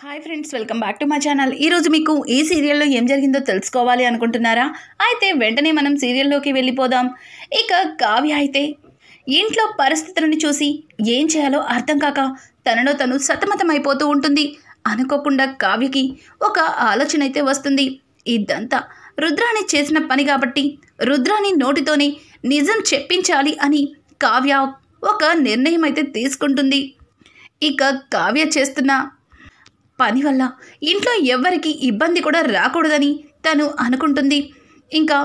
Hi friends, welcome back to my channel. ఈరోజు మీకు ఈ సీరియల్లో ఏం జరిగిందో తెలుసుకోవాలి అనుకుంటున్నారా? అయితే వెంటనే మనం సీరియల్లోకి వెళ్ళిపోదాం. ఇక కావ్య అయితే ఇంట్లో పరిస్థితులను చూసి ఏం చేయాలో అర్థం కాక తనలో తను సతమతమైపోతూ ఉంటుంది. అనుకోకుండా కావ్యకి ఒక ఆలోచన అయితే వస్తుంది. ఇదంతా రుద్రాణి చేసిన పని కాబట్టి రుద్రాణి నోటితోనే నిజం చెప్పించాలి అని కావ్య ఒక నిర్ణయం అయితే తీసుకుంటుంది. ఇక కావ్య చేస్తున్న పని వల్ల ఇంట్లో ఎవ్వరికి ఇబ్బంది కూడా రాకూడదని తను అనుకుంటుంది. ఇంకా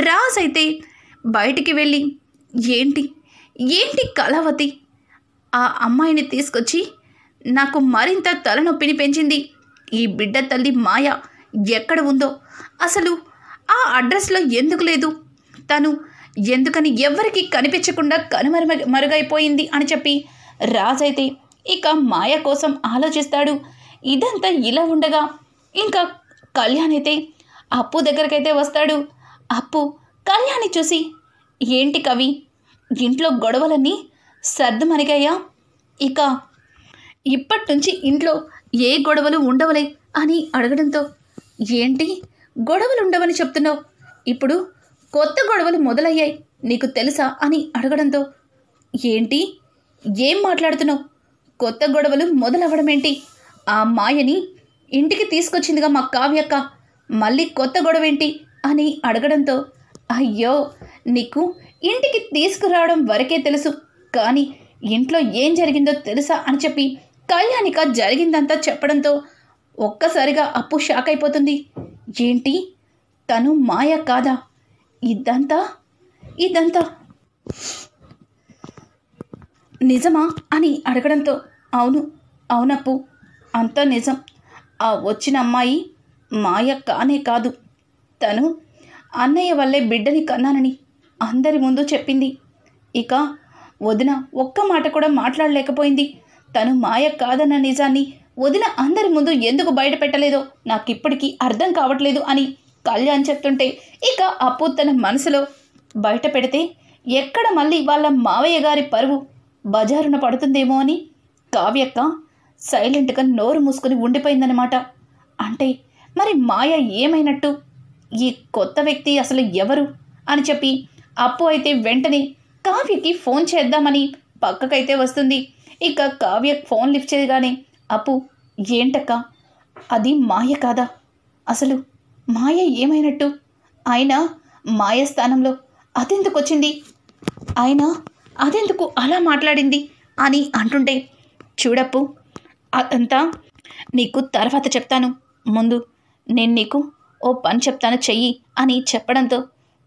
రాజ్ అయితే బయటికి వెళ్ళి ఏంటి ఏంటి కళావతి ఆ అమ్మాయిని తీసుకొచ్చి నాకు మరింత తలనొప్పిని పెంచింది. ఈ బిడ్డ తల్లి మాయ ఎక్కడ ఉందో, అసలు ఆ అడ్రస్లో ఎందుకు లేదు, తను ఎందుకని ఎవ్వరికి కనిపించకుండా మరుగైపోయింది అని చెప్పి రాజ్ అయితే ఇక మాయ కోసం ఆలోచిస్తాడు. ఇదంతా ఇలా ఉండగా ఇంకా కళ్యాణ్ అయితే అప్పు దగ్గరకైతే వస్తాడు. అప్పు కళ్యాణ్ని చూసి ఏంటి కవి, ఇంట్లో గొడవలన్నీ సర్దుమణిగాయా? ఇక ఇప్పటి నుంచి ఇంట్లో ఏ గొడవలు ఉండవలే అని అడగడంతో ఏంటి గొడవలు ఉండవని చెప్తున్నావు, ఇప్పుడు కొత్త గొడవలు మొదలయ్యాయి నీకు తెలుసా అని అడగడంతో ఏంటి ఏం మాట్లాడుతున్నావు, కొత్త గొడవలు మొదలవ్వడం ఏంటి, ఆ మాయని ఇంటికి తీసుకొచ్చిందిగా మా కావ్యక్క, మళ్ళీ కొత్త గొడవేంటి అని అడగడంతో అయ్యో నీకు ఇంటికి తీసుకురావడం వరకే తెలుసు, కానీ ఇంట్లో ఏం జరిగిందో తెలుసా అని చెప్పి కళ్యాణిక జరిగిందంతా చెప్పడంతో ఒక్కసారిగా అప్పు షాక్ అయిపోతుంది. ఏంటి తను మాయ కాదా, ఇదంతా నిజమా అని అడగడంతో అవునప్పు అంతా నిజం, ఆ వచ్చిన అమ్మాయి మాయ కానే కాదు, తను అన్నయ్య వల్లే బిడ్డని కన్నానని అందరి ముందు చెప్పింది. ఇక వదిన ఒక్క మాట కూడా మాట్లాడలేకపోయింది. తను మాయ కాదన్న నిజాన్ని వదిన అందరి ముందు ఎందుకు బయట పెట్టలేదో నాకు ఇప్పటికీ అర్థం కావట్లేదు అని కళ్యాణ్ చెప్తుంటే ఇక అప్పు తన మనసులో బయట పెడితే ఎక్కడ మళ్ళీ వాళ్ళ మావయ్య గారి పరువు బజారున పడుతుందేమో అని కావ్యక్క సైలెంట్గా నోరు మూసుకొని ఉండిపోయిందనమాట. అంటే మరి మాయ ఏమైనట్టు, ఈ కొత్త వ్యక్తి అసలు ఎవరు అని చెప్పి అప్పు అయితే వెంటనే కావ్యకి ఫోన్ చేద్దామని పక్కకైతే వస్తుంది. ఇక కావ్య ఫోన్ లిఫ్ట్ చేయగానే అప్పు ఏంటక్క, అది మాయ కాదా, అసలు మాయ ఏమైనట్టు, ఆయన మాయ స్థానంలో అదెందుకు వచ్చింది, ఆయన అదెందుకు అలా మాట్లాడింది అని అంటుంటే చూడప్పు అదంతా నీకు తర్వాత చెప్తాను, ముందు నేను నీకు ఓ పని చెప్తాను చెయ్యి అని చెప్పడంతో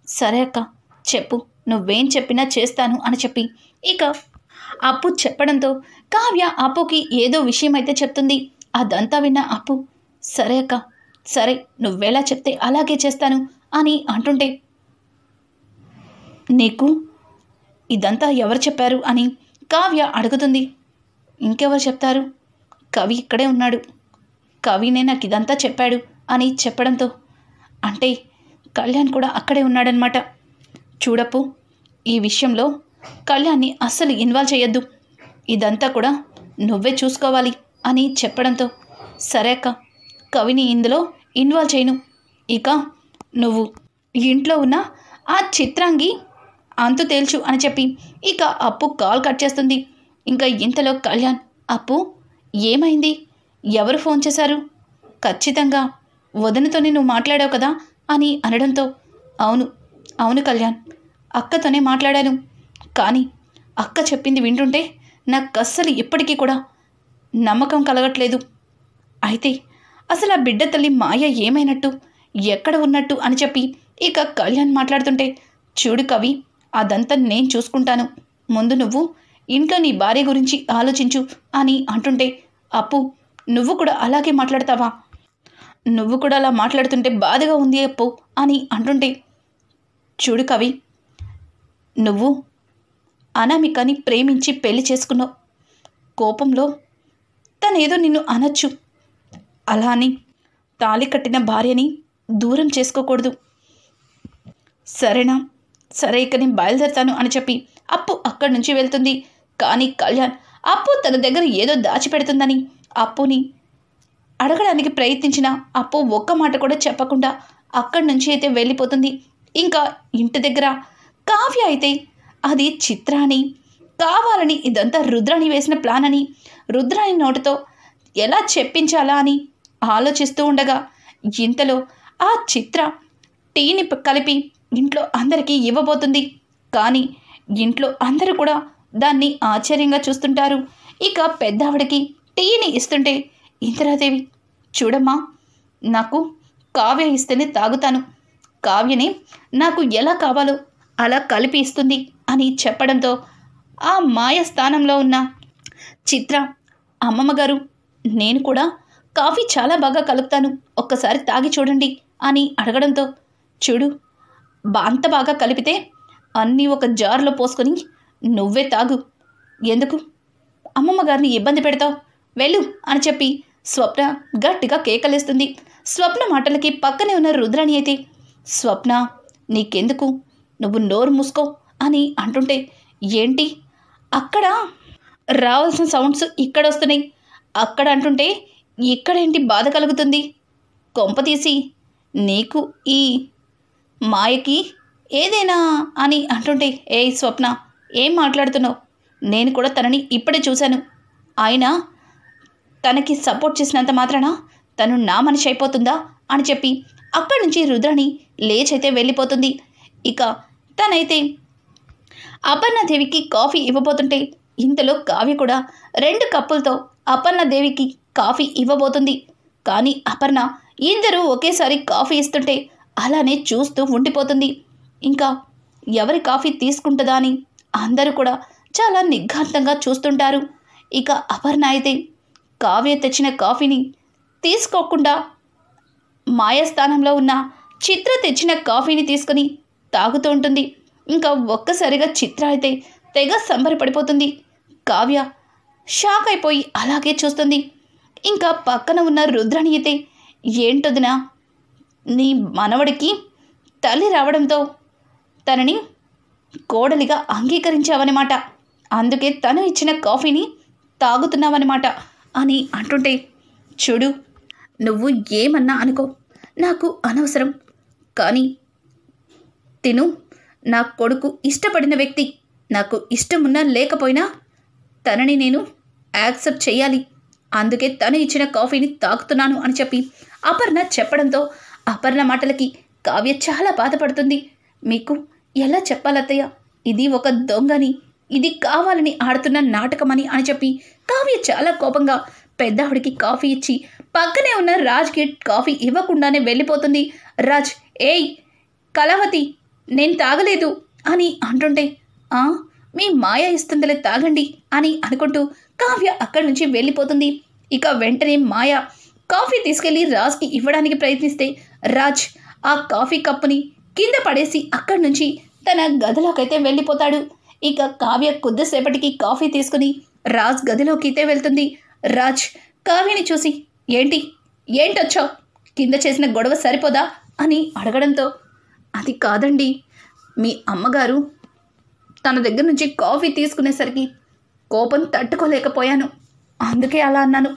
సరే అక్క చెప్పు, నువ్వేం చెప్పినా చేస్తాను అని చెప్పి ఇక అప్పు చెప్పడంతో కావ్య అప్పుకి ఏదో విషయం అయితే చెప్తుంది. అదంతా విన్న అప్పు సరే అక్క సరే, నువ్వెలా చెప్తే అలాగే చేస్తాను అని అంటుంటే నీకు ఇదంతా ఎవరు చెప్పారు అని కావ్య అడుగుతుంది. ఇంకెవరు చెప్తారు, కవి ఇక్కడే ఉన్నాడు, కవినే నాకు ఇదంతా చెప్పాడు అని చెప్పడంతో అంటే కళ్యాణ్ కూడా అక్కడే ఉన్నాడనమాట. చూడప్పు ఈ విషయంలో కళ్యాణ్ని అస్సలు ఇన్వాల్వ్ చేయొద్దు, ఇదంతా కూడా నువ్వే చూసుకోవాలి అని చెప్పడంతో సరే అక్క కవిని ఇందులో ఇన్వాల్వ్ చేయను, ఇక నువ్వు ఇంట్లో ఉన్న ఆ చిత్రాంగి అంతు తేల్చు అని చెప్పి ఇక అప్పు కాల్ కట్ చేస్తుంది. ఇంకా ఇంతలో కళ్యాణ్ అప్పు ఏమైంది, ఎవరు ఫోన్ చేశారు, ఖచ్చితంగా వదనతోనే నువ్వు మాట్లాడావు కదా అని అనడంతో అవును కళ్యాణ్, అక్కతోనే మాట్లాడాను, కానీ అక్క చెప్పింది వింటుంటే నాకు అస్సలు ఇప్పటికీ కూడా నమ్మకం కలగట్లేదు. అయితే అసలు ఆ బిడ్డ తల్లి మాయ ఏమైనట్టు, ఎక్కడ ఉన్నట్టు అని చెప్పి ఇక కళ్యాణ్ మాట్లాడుతుంటే చూడు కవి, అదంతా నేను చూసుకుంటాను, ముందు నువ్వు ఇంట్లో నీ భార్య గురించి ఆలోచించు అని అంటుంటే అప్పు నువ్వు కూడా అలాగే మాట్లాడతావా, నువ్వు కూడా అలా మాట్లాడుతుంటే బాధగా ఉంది అప్పు అని అంటుంటే చూడు కవి, నువ్వు అనామికని ప్రేమించి పెళ్లి చేసుకున్నావు, కోపంలో తనేదో నిన్ను అనొచ్చు, అలా అని తాళి కట్టిన భార్యని దూరం చేసుకోకూడదు, సరేనా, సరే ఇక నేను బయలుదేరుతాను అని చెప్పి అప్పు అక్కడి నుంచి వెళ్తుంది. కానీ కళ్యాణ్ అప్పు తన దగ్గర ఏదో దాచిపెడుతుందని అప్పుని అడగడానికి ప్రయత్నించిన అప్పు ఒక్క మాట కూడా చెప్పకుండా అక్కడి నుంచి అయితే వెళ్ళిపోతుంది. ఇంకా ఇంటి దగ్గర కావ్య అయితే అది చిత్ర అని, కావాలని ఇదంతా రుద్రాణి వేసిన ప్లాన్ అని, రుద్రాణి నోటితో ఎలా చెప్పించాలా అని ఆలోచిస్తూ ఉండగా ఇంతలో ఆ చిత్ర టీని కలిపి ఇంట్లో అందరికీ ఇవ్వబోతుంది. కానీ ఇంట్లో అందరూ కూడా దాన్ని ఆశ్చర్యంగా చూస్తుంటారు. ఇక పెద్దావిడికి టీని ఇస్తుంటే ఇందిరాదేవి, చూడమ్మా, నాకు కావ్య ఇస్తేనే తాగుతాను, కావ్యని నాకు ఎలా కావాలో అలా కలిపి ఇస్తుంది అని చెప్పడంతో ఆ మాయ స్థానంలో ఉన్న చిత్ర, అమ్మమ్మ గారు, నేను కూడా కాఫీ చాలా బాగా కలుపుతాను, ఒక్కసారి తాగి చూడండి అని అడగడంతో, చూడు, అంత బాగా కలిపితే అన్నీ ఒక జార్లో పోసుకొని నువ్వే తాగు, ఎందుకు అమ్మమ్మ గారిని ఇబ్బంది పెడతావు, వెళ్ళు అని చెప్పి స్వప్న గట్టిగా కేకలేస్తుంది. స్వప్న మాటలకి పక్కనే ఉన్న రుద్రాణి అయితే, స్వప్న, నీకెందుకు, నువ్వు నోరు మూసుకో అని అంటుంటే, ఏంటి అక్కడ రావాల్సిన సౌండ్స్ ఇక్కడ వస్తున్నాయి, అక్కడ అంటుంటే ఇక్కడేంటి బాధ కలుగుతుంది, కొంపతీసి నీకు ఈ మాయకి ఏదైనా అని అంటుంటే, ఏ స్వప్న, ఏం మాట్లాడుతున్నావు, నేను కూడా తనని ఇప్పుడే చూశాను, ఆయన తనకి సపోర్ట్ చేసినంత మాత్రాన తను నా మనిషి అయిపోతుందా అని చెప్పి అక్కడి నుంచి రుద్రాణి లేచైతే వెళ్ళిపోతుంది. ఇక తనైతే అపర్ణదేవికి కాఫీ ఇవ్వబోతుంటే ఇంతలో కావ్య కూడా 2 కప్పులతో అపర్ణదేవికి కాఫీ ఇవ్వబోతుంది. కానీ అపర్ణ ఇద్దరూ ఒకేసారి కాఫీ ఇస్తుంటే అలానే చూస్తూ ఉండిపోతుంది. ఇంకా ఎవరి కాఫీ తీసుకుంటుందా అని అందరూ కూడా చాలా నిఘాంతంగా చూస్తుంటారు. ఇక అపర్ణ అయితే కావ్య తెచ్చిన కాఫీని తీసుకోకుండా మాయాస్థానంలో ఉన్న చిత్ర తెచ్చిన కాఫీని తీసుకుని తాగుతూ ఉంటుంది. ఇంకా ఒక్కసారిగా చిత్ర అయితే తెగ సంబరపడిపోతుంది. కావ్య షాక్ అయిపోయి అలాగే చూస్తుంది. ఇంకా పక్కన ఉన్న రుద్రాణి అయితే, ఏంటొదినా, నీ మనవడికి తల్లి రావడంతో తనని కోడలిగా అంగీకరించావన్నమాట, అందుకే తను ఇచ్చిన కాఫీని తాగుతున్నావన్నమాట అని అంటుంటే, చూడు, నువ్వు ఏమన్నా అనుకో, నాకు అనవసరం, కానీ తిను నా కొడుకు ఇష్టపడిన వ్యక్తి, నాకు ఇష్టమున్నా లేకపోయినా తనని నేను యాక్సెప్ట్ చేయాలి, అందుకే తను ఇచ్చిన కాఫీని తాగుతున్నాను అని చెప్పి అపర్ణ చెప్పడంతో అపర్ణ మాటలకి కావ్య చాలా బాధపడుతుంది. మీకు ఎలా చెప్పాలత్తయ్య, ఇది ఒక దొంగని, ఇది కావాలని ఆడుతున్న నాటకమని అని చెప్పి కావ్య చాలా కోపంగా పెద్దావిడికి కాఫీ ఇచ్చి పక్కనే ఉన్న రాజ్కి కాఫీ ఇవ్వకుండానే వెళ్ళిపోతుంది. రాజ్, ఏయ్ కళావతి, నేను తాగలేదు అని అంటుంటే, మీ మాయ ఇస్తుందిలే తాగండి అని అనుకుంటూ కావ్య అక్కడి నుంచి వెళ్ళిపోతుంది. ఇక వెంటనే మాయ కాఫీ తీసుకెళ్లి రాజ్కి ఇవ్వడానికి ప్రయత్నిస్తే రాజ్ ఆ కాఫీ కప్పుని కింద పడేసి అక్కడి నుంచి తన గదిలోకైతే వెళ్ళిపోతాడు. ఇక కావ్య కొద్దిసేపటికి కాఫీ తీసుకుని రాజ్ గదిలోకి అయితే వెళ్తుంది. రాజ్ కావ్యని చూసి, ఏంటొచ్చావు, కింద చేసిన గొడవ సరిపోదా అని అడగడంతో, అది కాదండి, మీ అమ్మగారు తన దగ్గర నుంచి కాఫీ తీసుకునేసరికి కోపం తట్టుకోలేకపోయాను, అందుకే అలా అన్నాను,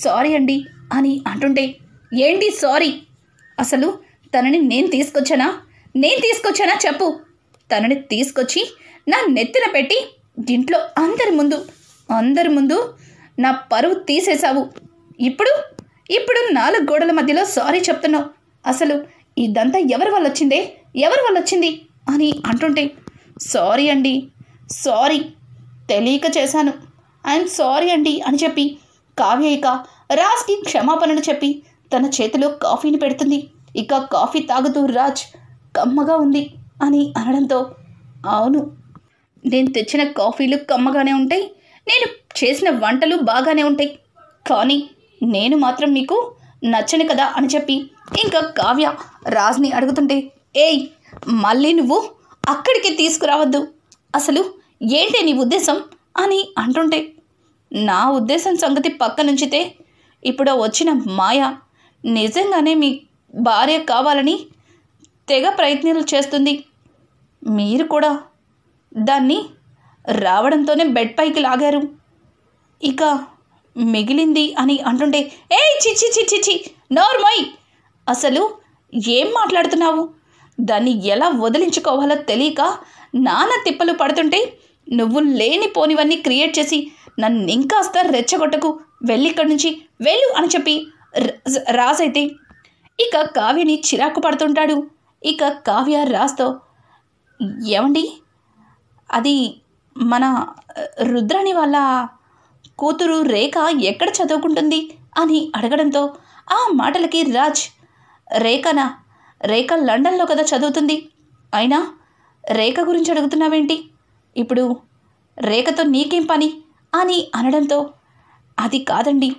సారీ అండి అని అంటుంటే, ఏంటి సారీ, అసలు తనని నేను తీసుకొచ్చానా చెప్పు, తనని తీసుకొచ్చి నా నెత్తిన పెట్టి ఇంట్లో అందరి ముందు నా పరువు తీసేశావు, ఇప్పుడు 4 గోడల మధ్యలో సారీ చెప్తున్నావు, అసలు ఇదంతా ఎవరి వల్ల వచ్చింది అని అంటుంటే, సారీ అండి, సారీ, తెలియక చేశాను, ఐఎమ్ సారీ అండి అని చెప్పి కావ్య ఇక రాజ్కి క్షమాపణలు చెప్పి తన చేతిలో కాఫీని పెడుతుంది. ఇక కాఫీ తాగుతూ రాజ్, కమ్మగా ఉంది అని అనడంతో, అవును, నేను తెచ్చిన కాఫీలు కమ్మగానే ఉంటాయి, నేను చేసిన వంటలు బాగానే ఉంటాయి, కానీ నేను మాత్రం మీకు నచ్చను కదా అని చెప్పి ఇంకా కావ్య రాజ్ని అడుగుతుంటే, ఏయ్ మళ్ళీ నువ్వు అక్కడికి తీసుకురావద్దు, అసలు ఏంటి నీ ఉద్దేశం అని అంటుంటే, నా ఉద్దేశం సంగతి పక్కనుంచితే ఇప్పుడు వచ్చిన మాయ నిజంగానే మీ భార్య కావాలని తెగ ప్రయత్నాలు చేస్తుంది, మీరు కూడా దాన్ని రావడంతోనే బెడ్ పైకి లాగారు, ఇక మిగిలింది అని అంటుంటే, ఏయ్ చిచ్చి చిచ్చి చి నోర్మోయ్, అసలు ఏం మాట్లాడుతున్నావు? దాన్ని ఎలా వదిలించుకోవాలో తెలియక నాన్న తిప్పలు పడుతుంటే నువ్వు లేనిపోనివన్నీ క్రియేట్ చేసి నన్ను ఇంకాస్త రెచ్చగొట్టకు, వెళ్ళిక్కడి నుంచి వెళ్ళు అని చెప్పి రాజైతే ఇక కావ్యని చిరాకు పడుతుంటాడు. ఇక కావ్య రాజ్తో, ఏమండి, అది మన రుద్రాణి వాళ్ళ కూతురు రేఖ ఎక్కడ చదువుకుంటుంది అని అడగడంతో ఆ మాటలకి రాజ్, రేఖ లండన్లో కదా చదువుతుంది, అయినా రేఖ గురించి అడుగుతున్నావేంటి? ఇప్పుడు రేఖతో నీకేం పని అని అనడంతో, అది కాదండి,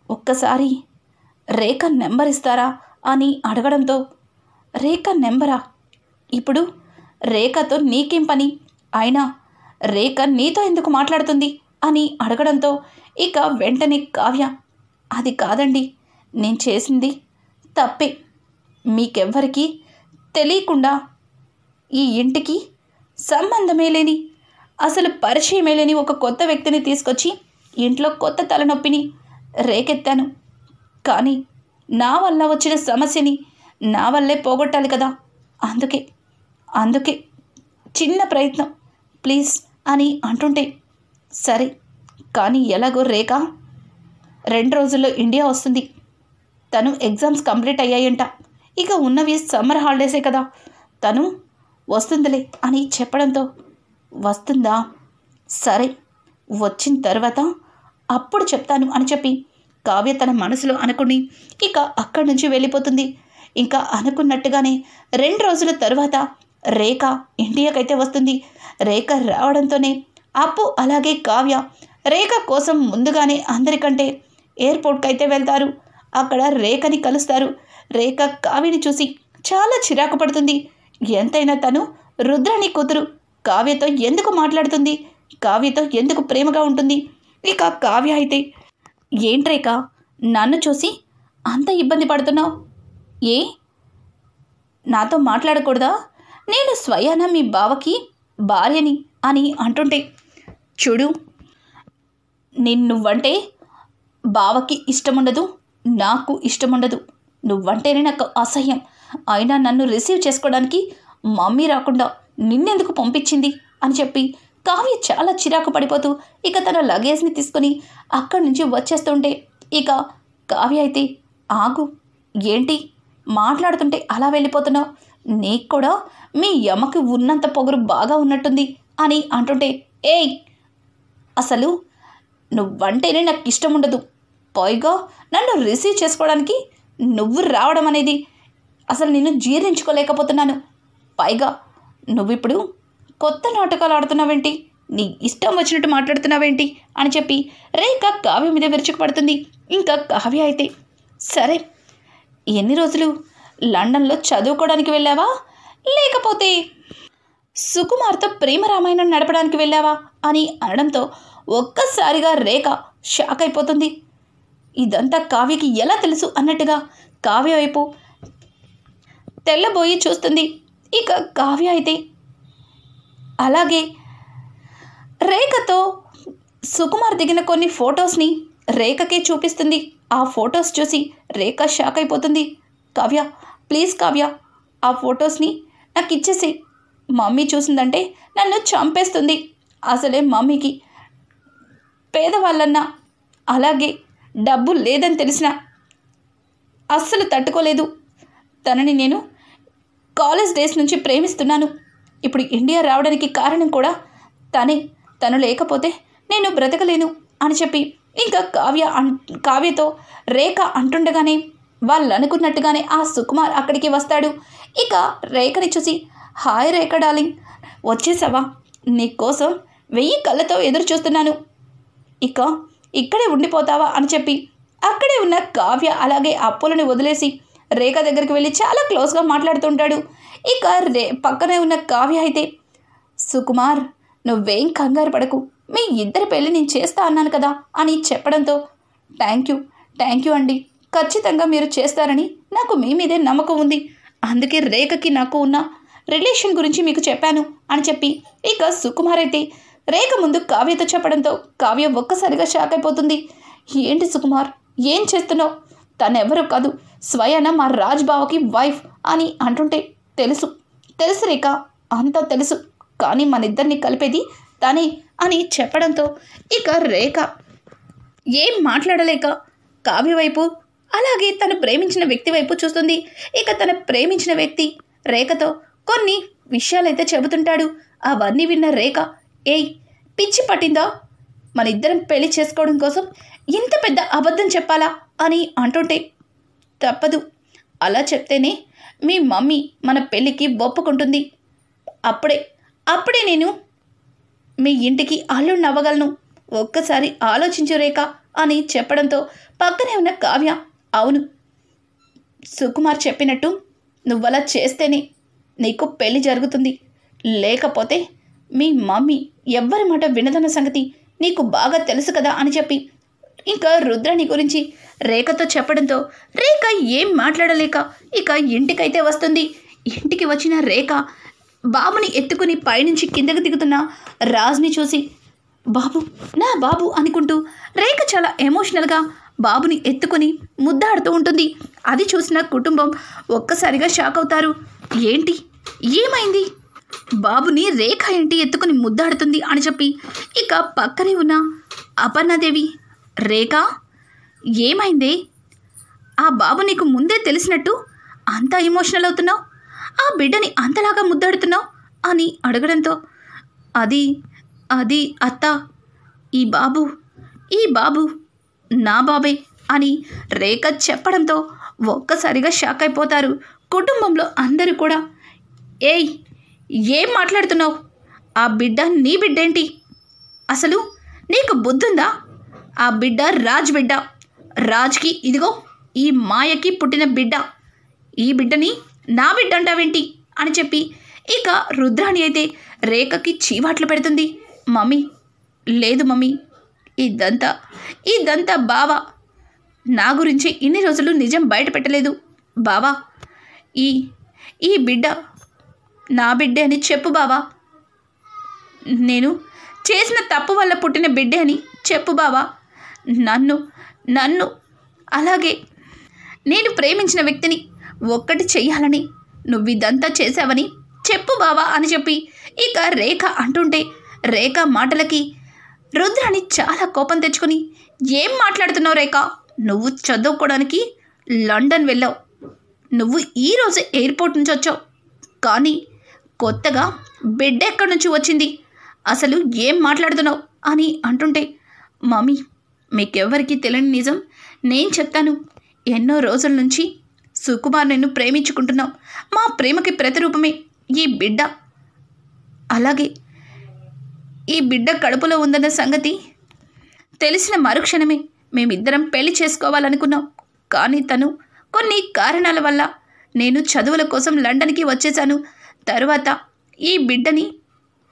ఒక్కసారి రేఖ నెంబర్ ఇస్తారా అని అడగడంతో, రేఖ నెంబరా? ఇప్పుడు రేఖతో నీకేం పని? అయినా రేఖ నీతో ఎందుకు మాట్లాడుతుంది అని అడగడంతో ఇక వెంటనే కావ్య, అది కాదండి, నేను చేసింది తప్పే. మీకెవ్వరికీ తెలియకుండా ఈ ఇంటికి సంబంధమే లేని, అసలు పరిచయమే లేని ఒక కొత్త వ్యక్తిని తీసుకొచ్చి ఇంట్లో కొత్త తలనొప్పిని రేకెత్తాను. కానీ నా వల్ల వచ్చిన సమస్యని నా వల్లే పోగొట్టాలి కదా, అందుకే చిన్న ప్రయత్నం ప్లీజ్ అని అంటుంటే, సరే కానీ ఎలాగో రేఖ 2 రోజుల్లో ఇండియా వస్తుంది, తను ఎగ్జామ్స్ కంప్లీట్ అయ్యాయంట, ఇక ఉన్నవి సమ్మర్ హాలిడేసే కదా, తను వస్తుందిలే అని చెప్పడంతో, వస్తుందా? సరే వచ్చిన తర్వాత అప్పుడు చెప్తాను అని చెప్పి కావ్య తన మనసులో అనుకుని ఇక అక్కడి నుంచి వెళ్ళిపోతుంది. ఇంకా అనుకున్నట్టుగానే 2 రోజుల తర్వాత రేఖ ఇండియాకైతే వస్తుంది. రేఖ రావడంతోనే అప్పు అలాగే కావ్య రేఖ కోసం ముందుగానే అందరికంటే ఎయిర్పోర్ట్కి అయితే వెళ్తారు. అక్కడ రేఖని కలుస్తారు. రేఖ కావ్యని చూసి చాలా చిరాకు పడుతుంది. ఎంతైనా తను రుద్రాణి కూతురు, కావ్యతో ఎందుకు మాట్లాడుతుంది, కావ్యతో ఎందుకు ప్రేమగా ఉంటుంది? ఇక కావ్య అయితే, ఏంట్రేఖ నన్ను చూసి అంత ఇబ్బంది పడుతున్నావు? ఏ నాతో మాట్లాడకూడదా? నేను స్వయాన మీ బావకి భార్యని అని అంటుంటే, చూడు, నువ్వంటే బావకి ఇష్టముండదు, నాకు ఇష్టముండదు, నువ్వంటేనే నాకు అసహ్యం. అయినా నన్ను రిసీవ్ చేసుకోవడానికి మమ్మీ రాకుండా నిన్నెందుకు పంపించింది అని చెప్పి కావ్య చాలా చిరాకు పడిపోతూ ఇక తన లగేజ్ని తీసుకొని అక్కడి నుంచి వచ్చేస్తుంటే ఇక కావ్య అయితే, ఆగు, ఏంటి మాట్లాడుతుంటే అలా వెళ్ళిపోతున్నావు? నీకు కూడా మీ యమ్మకి ఉన్నంత పొగరు బాగా ఉన్నట్టుంది అని అంటుంటే, ఏయ్ అసలు నువ్వంటేనే నాకు ఇష్టం ఉండదు, పైగా నన్ను రిసీవ్ చేసుకోవడానికి నువ్వు రావడం అనేది అసలు నేను జీర్ణించుకోలేకపోతున్నాను. పైగా నువ్విప్పుడు కొత్త నాటకాలు ఆడుతున్నావేంటి, నీ ఇష్టం వచ్చినట్టు మాట్లాడుతున్నావేంటి అని చెప్పి రేఖ కావ్య మీద విరుచుకుపడుతుంది. ఇంకా కావ్య అయితే, సరే ఎన్ని రోజులు లండన్లో చదువుకోవడానికి వెళ్ళావా, లేకపోతే సుకుమార్తో ప్రేమ రామాయణం నడపడానికి వెళ్ళావా అని అనడంతో ఒక్కసారిగా రేఖ షాక్ అయిపోతుంది. ఇదంతా కావ్యకి ఎలా తెలుసు అన్నట్టుగా కావ్య వైపు తెల్లబోయి చూస్తుంది. ఇక కావ్య అయితే అలాగే రేఖతో సుకుమార్ దిగిన కొన్ని ఫొటోస్ని రేఖకే చూపిస్తుంది. ఆ ఫొటోస్ చూసి రేఖ షాక్ అయిపోతుంది. కావ్య ప్లీజ్ కావ్య, ఆ ఫొటోస్ని నాకు ఇచ్చేసి, మమ్మీ చూసిందంటే నన్ను చంపేస్తుంది. అసలే మమ్మీకి పేదవాళ్ళన్నా అలాగే డబ్బు లేదని తెలిసినా అస్సలు తట్టుకోలేదు. తనని నేను కాలేజ్ డేస్ నుంచి ప్రేమిస్తున్నాను. ఇప్పుడు ఇండియా రావడానికి కారణం కూడా తనే. తను లేకపోతే నేను బ్రతకలేను అని చెప్పి ఇంకా కావ్యతో రేఖ అంటుండగానే వాళ్ళు అనుకున్నట్టుగానే ఆ సుకుమార్ అక్కడికి వస్తాడు. ఇక రేఖని చూసి, హాయ్ రేఖ డార్లింగ్, వచ్చేసావా? నీకోసం 1000 కళ్ళతో ఎదురు చూస్తున్నాను, ఇక ఇక్కడే ఉండిపోతావా అని చెప్పి అక్కడే ఉన్న కావ్య అలాగే అప్పులను వదిలేసి రేఖ దగ్గరికి వెళ్ళి చాలా క్లోజ్గా మాట్లాడుతుంటాడు. ఇక పక్కనే ఉన్న కావ్య అయితే, సుకుమార్ నువ్వేం కంగారు పడకు, మీ ఇద్దరి పెళ్ళి నేను చేస్తా అన్నాను కదా అని చెప్పడంతో, థ్యాంక్ యూ అండి, ఖచ్చితంగా మీరు చేస్తారని నాకు మీ మీదే నమ్మకం ఉంది, అందుకే రేఖకి నాకు ఉన్న రిలేషన్ గురించి మీకు చెప్పాను అని చెప్పి ఇక సుకుమార్ అయితే రేఖ ముందు కావ్యతో చెప్పడంతో కావ్య ఒక్కసారిగా షాక్ అయిపోతుంది. ఏంటి సుకుమార్, ఏం చేస్తున్నావు? తనెవరో కాదు, స్వయాన మా రాజ్బావకి వైఫ్ అని అంటుంటే తెలుసు తెలుసు రేఖ, అంతా తెలుసు. కానీ మనిద్దరిని కలిపేది తనే అని చెప్పడంతో ఇక రేఖ ఏం మాట్లాడలేక కావ్య వైపు అలాగే తను ప్రేమించిన వ్యక్తి వైపు చూస్తుంది. ఇక తను ప్రేమించిన వ్యక్తి రేఖతో కొన్ని విషయాలైతే చెబుతుంటాడు. అవన్నీ విన్న రేఖ, ఏయ్ పిచ్చి పట్టిందా? మన ఇద్దరం పెళ్లి చేసుకోవడం కోసం ఇంత పెద్ద అబద్ధం చెప్పాలా అని అంటుంటే తప్పదు, అలా చెప్తేనే మీ మమ్మీ మన పెళ్ళికి ఒప్పుకుంటుంది. అప్పుడే నేను మీ ఇంటికి అల్లుడిని అవ్వగలను. ఒక్కసారి ఆలోచించు రేఖ అని చెప్పడంతో పక్కనే ఉన్న కావ్య, అవును సుకుమార్ చెప్పినట్టు నువ్వలా చేస్తేనే నీకు పెళ్లి జరుగుతుంది, లేకపోతే మీ మమ్మీ ఎవ్వరి మాట వినదన్న సంగతి నీకు బాగా తెలుసు కదా అని చెప్పి ఇంకా రుద్రాణి గురించి రేఖతో చెప్పడంతో రేఖ ఏం మాట్లాడలేక ఇక ఇంటికైతే వస్తుంది. ఇంటికి వచ్చిన రేఖ బాబుని ఎత్తుకుని పైనుంచి కిందకి దిగుతున్న రాజ్ని చూసి బాబు, నా బాబు అనుకుంటూ రేఖ చాలా ఎమోషనల్గా బాబుని ఎత్తుకొని ముద్దాడుతూ ఉంటుంది. అది చూసిన కుటుంబం ఒక్కసారిగా షాక్ అవుతారు. ఏంటి, ఏమైంది? బాబుని రేఖ ఏంటి ఎత్తుకుని ముద్దాడుతుంది అని చెప్పి ఇక పక్కనే ఉన్న అపర్ణాదేవి, రేఖ ఏమైందే? ఆ బాబు నీకు ముందే తెలిసినట్టు అంత ఎమోషనల్ అవుతున్నావు, ఆ బిడ్డని అంతలాగా ముద్దాడుతున్నావు అని అడగడంతో అది అత్త, ఈ బాబు నా బాబే అని రేఖ చెప్పడంతో ఒక్కసారిగా షాక్ అయిపోతారు కుటుంబంలో అందరూ కూడా. ఏయ్ ఏం మాట్లాడుతున్నావు? ఆ బిడ్డ నీ బిడ్డేంటి? అసలు నీకు బుద్ధుందా? ఆ బిడ్డ రాజ్ బిడ్డ, రాజ్కి ఇదిగో ఈ మాయకి పుట్టిన బిడ్డ, ఈ బిడ్డని నా బిడ్డ అంటావేంటి అని చెప్పి ఇక రుద్రాణి అయితే రేఖకి చీవాట్లు పెడుతుంది. మమ్మీ, లేదు మమ్మీ, ఇదంతా బావా నా గురించి ఇన్ని రోజులు నిజం బయట పెట్టలేదు. బావా ఈ బిడ్డ నా బిడ్డే అని చెప్పు బావా, నేను చేసిన తప్పు వల్ల పుట్టిన బిడ్డే అని చెప్పు బావా, నన్ను అలాగే నేను ప్రేమించిన వ్యక్తిని ఒక్కటి చెయ్యాలని నువ్వు ఇదంతా చేశావని చెప్పు బావా అని చెప్పి ఇక రేఖ అంటుంటే రేఖ మాటలకి రుద్రాణి చాలా కోపం తెచ్చుకొని, ఏం మాట్లాడుతున్నావు రేఖ? నువ్వు చదువుకోవడానికి లండన్ వెళ్ళావు, నువ్వు ఈరోజు ఎయిర్పోర్ట్ నుంచి వచ్చావు, కానీ కొత్తగా బిడ్డ ఎక్కడి నుంచి వచ్చింది? అసలు ఏం మాట్లాడుతున్నావు అని అంటుంటే, మమ్మీ మీకెవ్వరికీ తెలియని నిజం నేను చెప్తాను. ఎన్నో రోజుల నుంచి సుకుమార్ నిన్ను ప్రేమించుకుంటున్నావు. మా ప్రేమకి ప్రతిరూపమే ఈ బిడ్డ. అలాగే ఈ బిడ్డ కడుపులో ఉందన్న సంగతి తెలిసిన మరుక్షణమే మేమిద్దరం పెళ్లి చేసుకోవాలనుకున్నాం. కానీ తను కొన్ని కారణాల వల్ల నేను చదువుల కోసం లండన్కి వచ్చేశాను. తరువాత ఈ బిడ్డని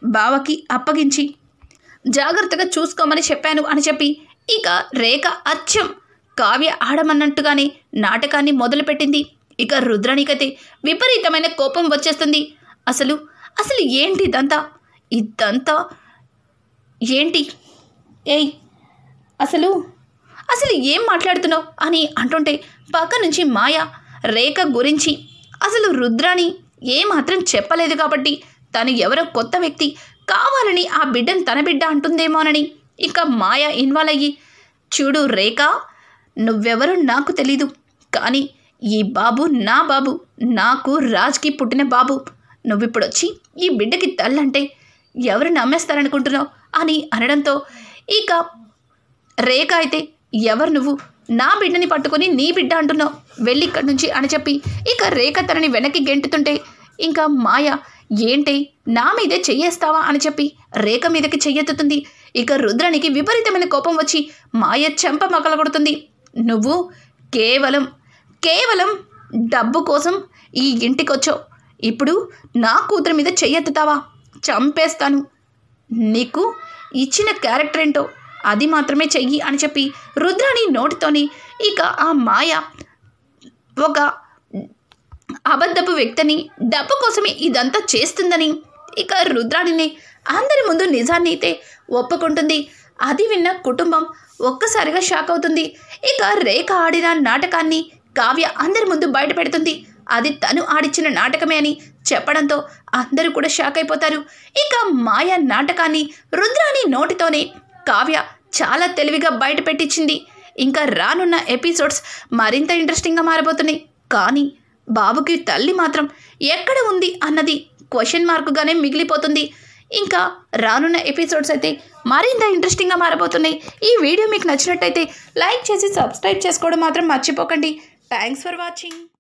బావకి అప్పగించి జాగ్రత్తగా చూసుకోమని చెప్పాను అని చెప్పి ఇక రేఖ అచ్చం కావ్య ఆడమన్నట్టుగానే నాటకాన్ని మొదలుపెట్టింది. ఇక రుద్రాణికైతే విపరీతమైన కోపం వచ్చేస్తుంది. అసలు ఏంటి ఇదంతా ఏంటి? ఏయ్ అసలు ఏం మాట్లాడుతున్నావు అని అంటుంటే పక్క నుంచి మాయ రేఖ గురించి అసలు రుద్రాణి ఏమాత్రం చెప్పలేదు కాబట్టి తను ఎవరో కొత్త వ్యక్తి కావాలని ఆ బిడ్డను తన బిడ్డ అంటుందేమోనని ఇక మాయ ఇన్వాల్వ్ అయ్యి, చూడు రేఖ, నువ్వెవరో నాకు తెలీదు, కానీ ఈ బాబు నా బాబు, నాకు రాజ్కి పుట్టిన బాబు. నువ్విప్పుడు వచ్చి ఈ బిడ్డకి తల్లంటే ఎవరు నమ్మేస్తారనుకుంటున్నావు అని అనడంతో ఇక రేఖ అయితే, ఎవరు నువ్వు? నా బిడ్డని పట్టుకొని నీ బిడ్డ అంటున్నావు, వెళ్ళి ఇక్కడి నుంచి అని చెప్పి ఇక రేఖ తనని వెనక్కి గెంటుతుంటే ఇంకా మాయ, ఏంటి నా మీదే చెయ్యేస్తావా అని చెప్పి రేఖ మీదకి చెయ్యెత్తుతుంది. ఇక రుద్రానికి విపరీతమైన కోపం వచ్చి మాయ చెంప మగలగొడుతుంది. నువ్వు కేవలం డబ్బు కోసం ఈ ఇంటికి వచ్చావు, ఇప్పుడు నా కూతురు మీద చెయ్యెత్తుతావా? చంపేస్తాను. నీకు ఇచ్చిన క్యారెక్టర్ ఏంటో అది మాత్రమే చెయ్యి అని చెప్పి రుద్రాణి నోటితోని ఇక ఆ మాయ ఒక అబద్ధపు వ్యక్తిని డబ్బు కోసమే ఇదంతా చేస్తుందని ఇక రుద్రాణిని అందరి ముందు నిజాన్ని అయితే ఒప్పుకుంటుంది. అది విన్న కుటుంబం ఒక్కసారిగా షాక్ అవుతుంది. ఇక రేఖ ఆడిన నాటకాన్ని కావ్య అందరి ముందు బయట పెడుతుంది. అది తను ఆడిచ్చిన నాటకమే అని చెప్పడంతో అందరూ కూడా షాక్ అయిపోతారు. ఇక మాయ నాటకాన్ని రుద్రాని నోటితోనే కావ్య చాలా తెలివిగా బయట పెట్టించింది. ఇంకా రానున్న ఎపిసోడ్స్ మరింత ఇంట్రెస్టింగ్గా మారబోతున్నాయి. కానీ బాబుకి తల్లి మాత్రం ఎక్కడ ఉంది అన్నది క్వశ్చన్ మార్కుగానే మిగిలిపోతుంది. ఇంకా రానున్న ఎపిసోడ్స్ అయితే మరింత ఇంట్రెస్టింగ్గా మారబోతున్నాయి. ఈ వీడియో మీకు నచ్చినట్టయితే లైక్ చేసి సబ్స్క్రైబ్ చేసుకోవడం మాత్రం మర్చిపోకండి. Thanks for watching.